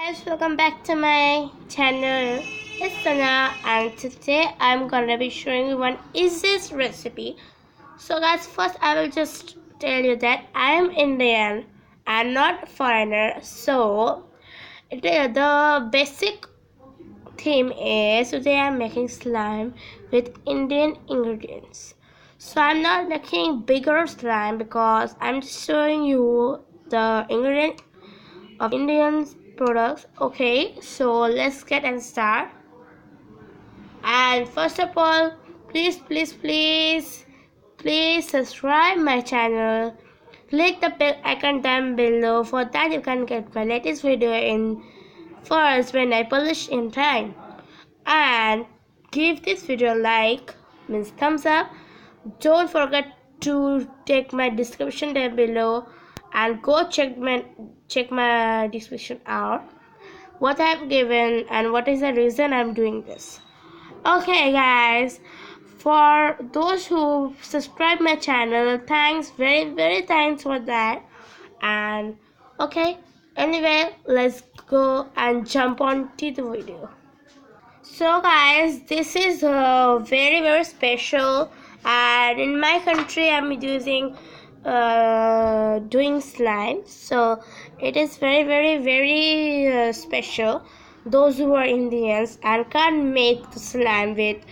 Guys, welcome back to my channel. It's Sana, and today I'm gonna be showing you one easiest recipe. So guys, first I will just tell you that I am Indian and not foreigner. So the basic theme is today I'm making slime with Indian ingredients. So I'm not making bigger slime because I'm just showing you the ingredient of Indian products. Okay, so let's get and start. And first of all, please subscribe my channel. Click the bell icon down below. For that you can get my latest video in first when I publish in time. And give this video a like, means thumbs up. Don't forget to take my description down below and go check my description out what I've given and what is the reason I'm doing this. Okay guys, for those who subscribe my channel, thanks, very thanks for that. And okay, anyway, let's go and jump on to the video. So guys, this is very special, and in my country I'm using doing slime, so it is very special. Those who are Indians and can't make the slime with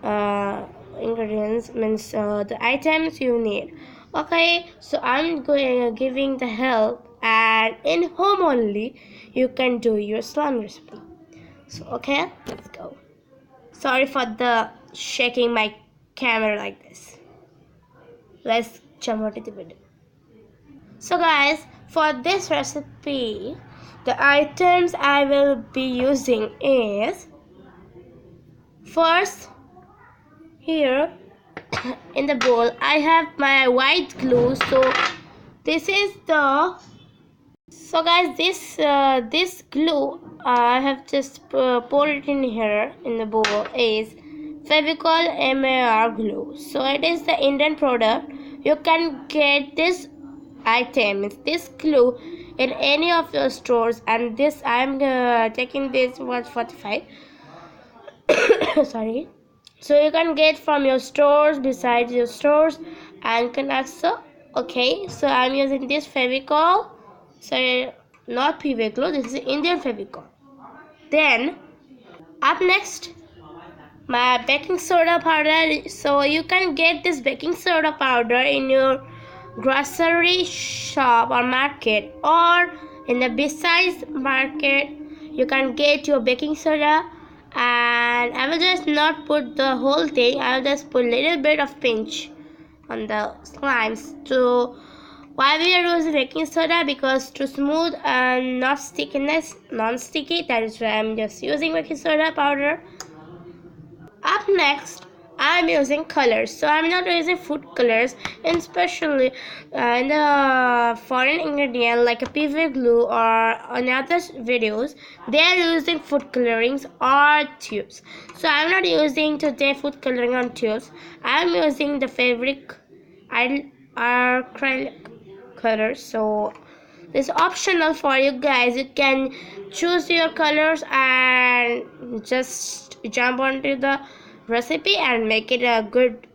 uh, ingredients, means the items you need. Okay, so I'm going giving the help, and in home only you can do your slime recipe. So okay, let's go. Sorry for the shaking my camera like this. Let's jump into the video. So guys, for this recipe, the items I will be using is first here in the bowl I have my white glue. So this is the guys, this glue I have just poured it in here in the bowl is Fevicol MAR glue. So it is the Indian product. You can get this item, this glue, in any of your stores, and this I'm taking this 145. Sorry. So you can get from your stores, besides your stores, and can also. Okay, so I'm using this Fevicol. So not PV glue, this is Indian Fevicol. Then up next, my baking soda powder. So you can get this baking soda powder in your grocery shop or market, or in the besides market you can get your baking soda. And I will just not put the whole thing, I will just put a little bit of pinch on the slimes. So why we are using baking soda? Because to smooth and not stickiness, non-sticky, that is why I'm just using baking soda powder. Up next, I'm using colors. So I'm not using food colors, and especially in the foreign ingredient like a PV glue or on other videos, they are using food colorings or tubes. So I'm not using today food coloring on tubes. I'm using the fabric acrylic colors. So it's optional for you guys. You can choose your colors and just jump onto the recipe and make it a good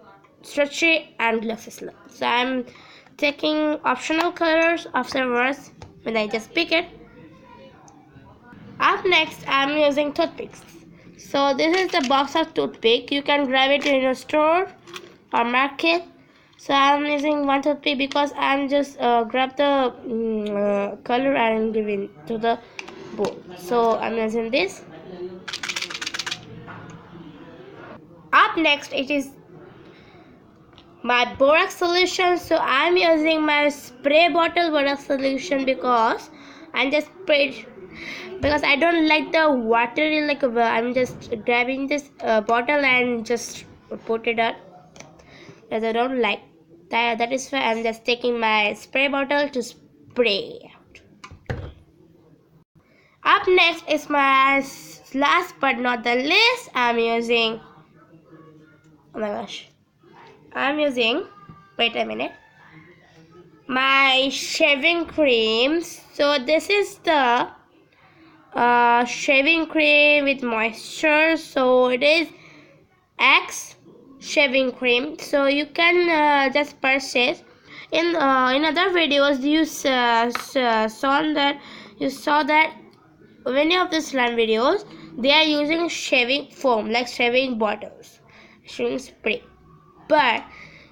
stretchy and glossy slime. So I'm taking optional colors afterwards when I just pick it. Up next, I'm using toothpicks. So this is the box of toothpick. You can grab it in a store or market. So I'm using one toothpick because I'm just grab the color and giving to the bowl. So I'm using this. Up next, it is my borax solution. So I'm using my spray bottle borax solution because I'm just sprayed, because I don't like the watery, like I'm just grabbing this bottle and just put it up, as I don't like that. That is why I'm just taking my spray bottle to spray out. Up next is my last but not the least, I'm using, oh my gosh, I'm using, wait a minute, my shaving cream. So this is the shaving cream with moisture, so it is X shaving cream. So you can just purchase. In other videos you saw that many of the slime videos they are using shaving foam, like shaving bottles, shaving spray, but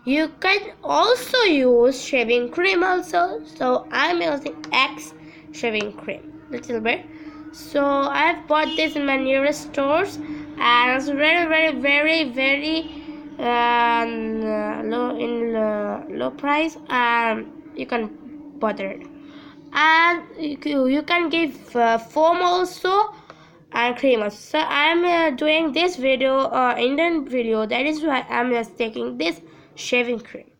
you can also use shaving cream also. So I'm using X shaving cream little bit. So I've bought this in my nearest stores, and it's very low price, and you can bother it. And you can give foam also and cream also. So I'm doing this video Indian video, that is why I'm just taking this shaving cream.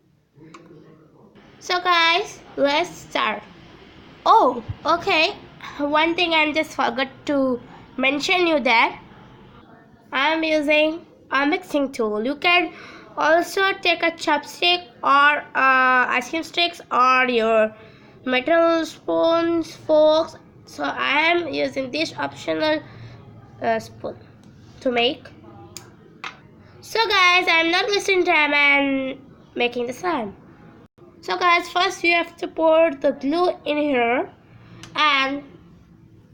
So guys, let's start. Oh, okay, one thing I just forgot to mention you that I'm using a mixing tool. You can also take a chopstick or ice cream sticks or your metal spoons, forks. So I am using this optional spoon to make. So guys, I'm not wasting time and making the slime. So guys, first you have to pour the glue in here and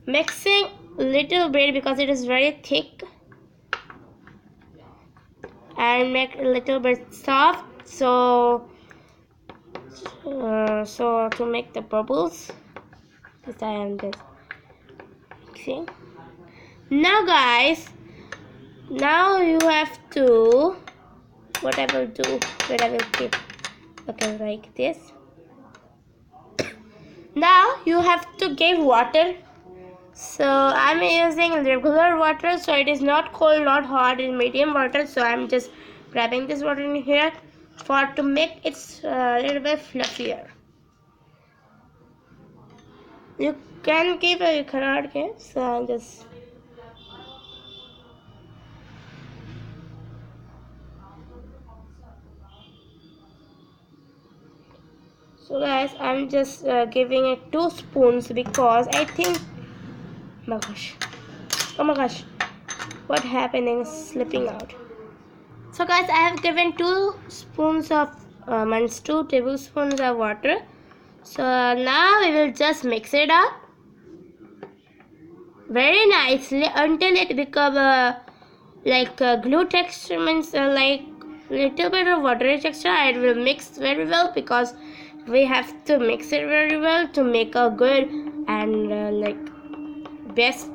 mixing little bit because it is very thick, and make a little bit soft. So to make the bubbles, this I am just mixing. Now guys, now you have to, what I will do, where I will keep, okay, like this. Now you have to give water. So I'm using regular water, so it is not cold, not hot, it's medium water. So I'm just grabbing this water in here for to make it a little bit fluffier. You can give or you cannot give. So I'm just guys, I'm just giving it 2 spoons because I think, oh my gosh, what happening is slipping out. So guys, I have given 2 spoons of 2 tablespoons of water. So now we will just mix it up very nicely until it become like a glue texture, means like little bit of watery texture. It will mix very well because we have to mix it very well to make a good and like best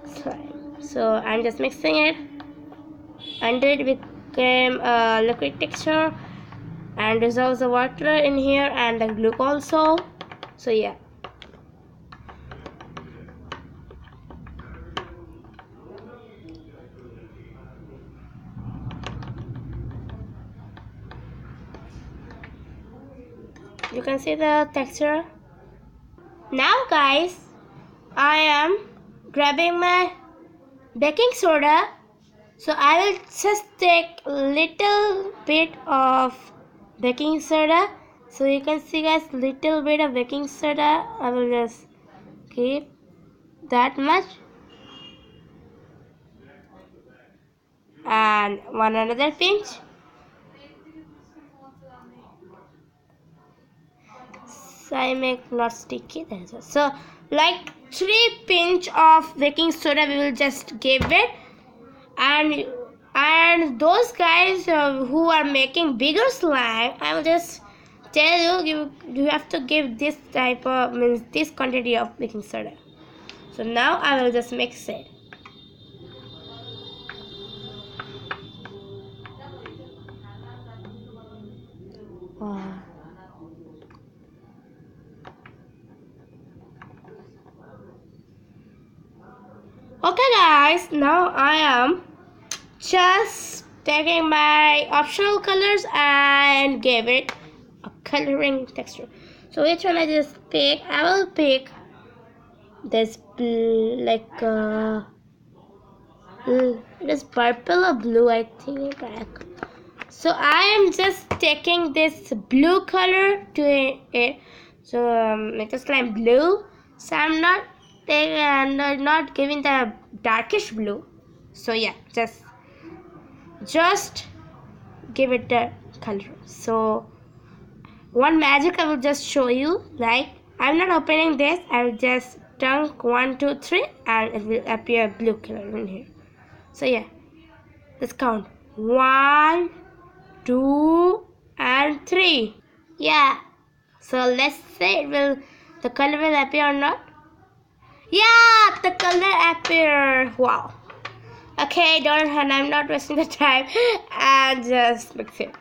slime. So I'm just mixing it until it became a liquid texture and dissolves the water in here and the glue also. So yeah. You can see the texture. Now guys, I am grabbing my baking soda. So I will just take a little bit of baking soda. So you can see guys, little bit of baking soda. I will just keep that much. And one another pinch. So I make not sticky. So like 3 pinch of baking soda we will just give it. And those guys who are making bigger slime, I will just tell you have to give this type of, means this quantity of baking soda. So now I will just mix it. Okay guys, now I am just taking my optional colors and give it a coloring texture. So which one I just pick? I will pick this like this purple or blue, I think. So I am just taking this blue color to it. So make the slime blue. So I'm not not giving the darkish blue. So yeah, just give it the color. So one magic I will just show you. Like, I'm not opening this, I will just dunk 1 2 3 and it will appear blue color in here. So yeah, let's count 1 2 and 3. Yeah, so let's say the color will appear or not. Yeah, the color appear. Wow. Okay, and I'm not wasting the time and just mix it.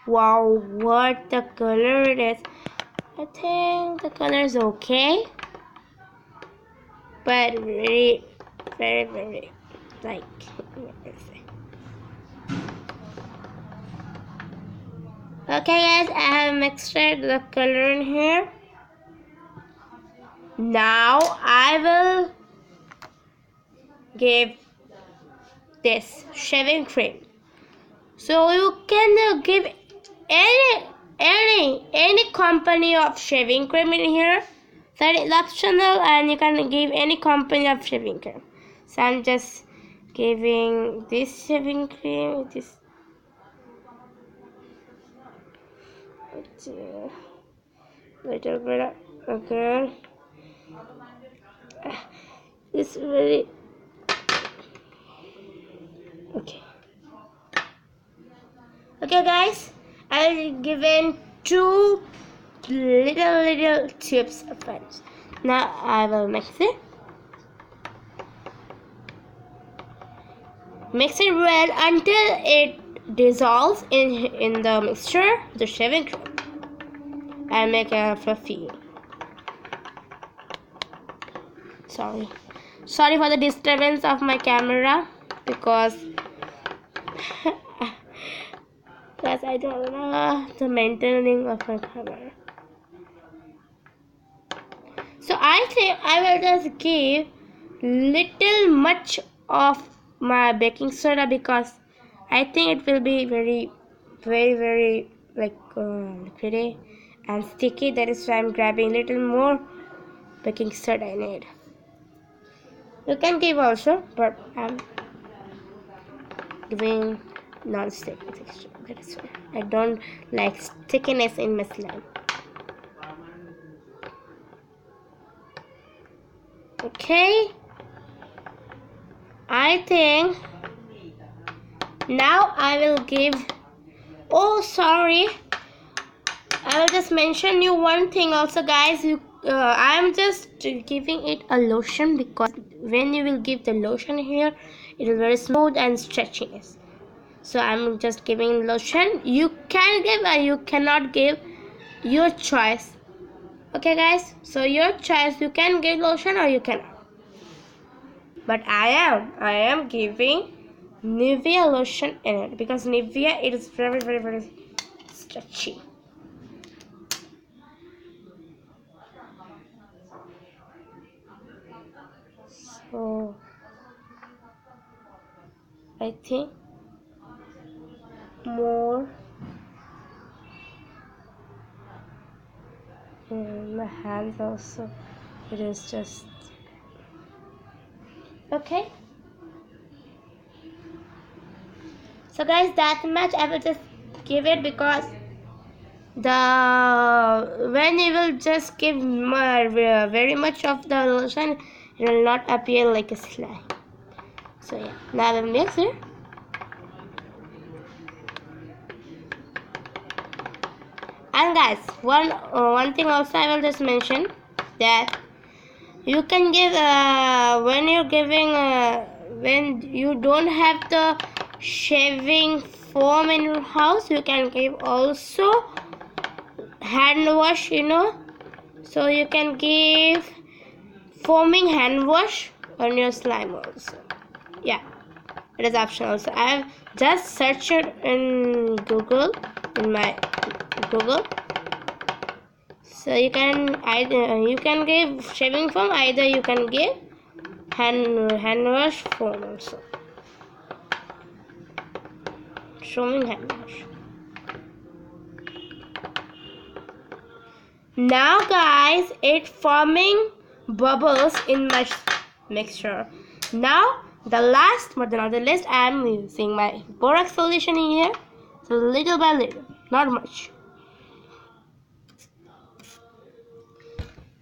Wow, what the color it is. I think the color is okay, but very like, let's see. Okay guys, I have mixed the color in here. Now I will give this shaving cream. So you can give any company of shaving cream in here. That is optional, and you can give any company of shaving cream. So I'm just giving this shaving cream. This little bit. Okay. It's very okay. Okay, guys. I'll give in 2 little tubes of punch. Now I will mix it. Mix it well until it dissolves in the mixture, the shaving cream, and make a fluffy. Sorry for the disturbance of my camera because I don't know the maintaining of my camera. So I think I will just give little much of my baking soda because I think it will be very like liquidy and sticky. That is why I'm grabbing little more baking soda I need. You can give also, but I'm giving non-stick texture. That is why I don't like stickiness in my slime. Okay, I think now I will give. Oh, sorry. I will just mention you one thing also, guys. I am just giving it a lotion because when you will give the lotion here, it is very smooth and stretchiness. So I'm just giving lotion. You can give or you cannot give, your choice. Okay, guys. So your choice. You can give lotion or you cannot. But I am giving Nivea lotion in it because Nivea it is very stretchy. So I think more in my hands also. It is just okay. So guys, that much I will just give it because when you will just give very much of the lotion, it will not appear like a slime. So yeah, now I will mix it. And guys, one thing also I will just mention that you can give when you're giving when you don't have the shaving foam in your house, you can give also hand wash, so you can give foaming hand wash on your slime also. Yeah, it is optional also. I have just searched it in Google, so you can give shaving foam, either you can give hand wash foam also. Foaming hand wash. Now guys, it's forming bubbles in my mixture. Now the last but not the least, I am using my borax solution in here. So little by little, not much.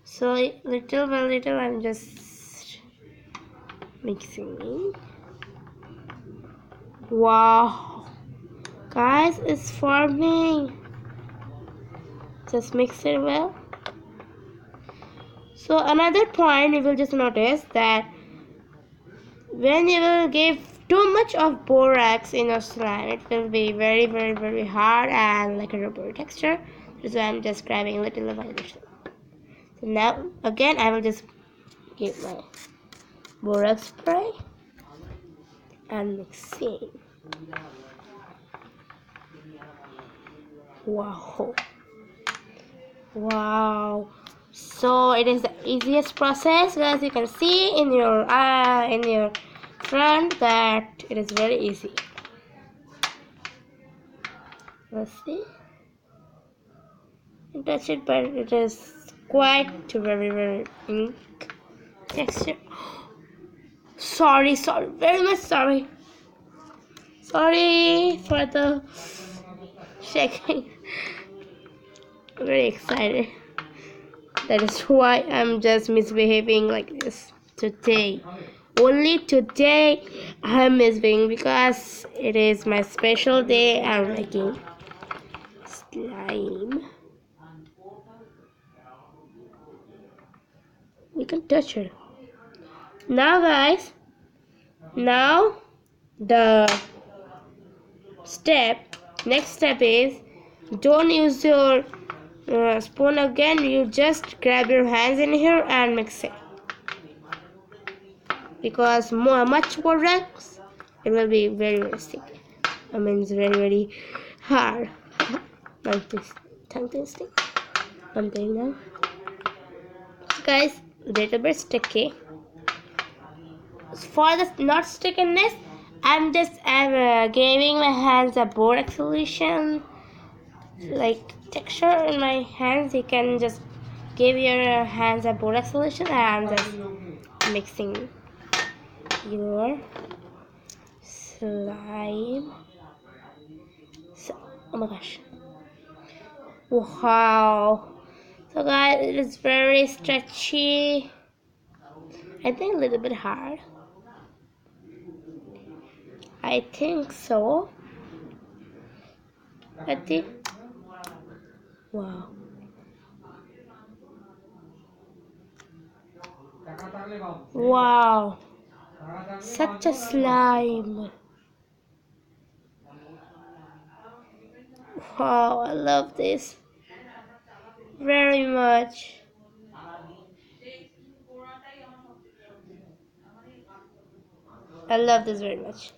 So little by little I'm just mixing. Wow, guys, it's forming. Just mix it well. So another point you will just notice that when you will give too much of borax in your slime, it will be very hard and like a rubber texture. That's why I'm just grabbing little by little. So now again I will just give my borax spray and mixing. Wow, so it is the easiest process. As you can see in your front that it is very easy. Let's see, you touch it, but it is quite very ink texture. Sorry, very much sorry for the shaking. Very excited. That is why I'm just misbehaving like this today. Only today I'm misbehaving because it is my special day. I'm making slime. We can touch it. Now guys, now the next step is, don't use your spoon again. You just grab your hands in here and mix it, because much borax, it will be very sticky. I mean, it's very hard. Tongue twisting. I'm doing now. So guys, little bit sticky. For the not stickiness, I'm just giving my hands a borax solution like texture in my hands. You can just give your hands a borax solution and just mixing your slime. So, oh my gosh, wow. So guys, it is very stretchy. I think a little bit hard. I think so. I think, wow. Wow, such a slime. Wow, I love this very much. I love this very much.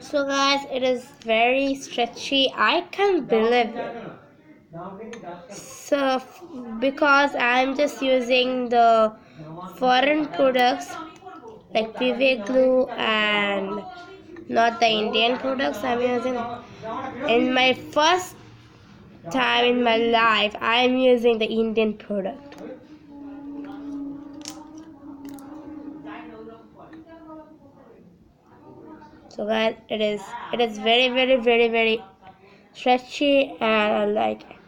So guys, it is very stretchy. I can't believe it. So because I'm just using the foreign products like PVA glue and not the Indian products I'm using. In my first time in my life I am using the Indian product. So guys, it is very stretchy and I like it.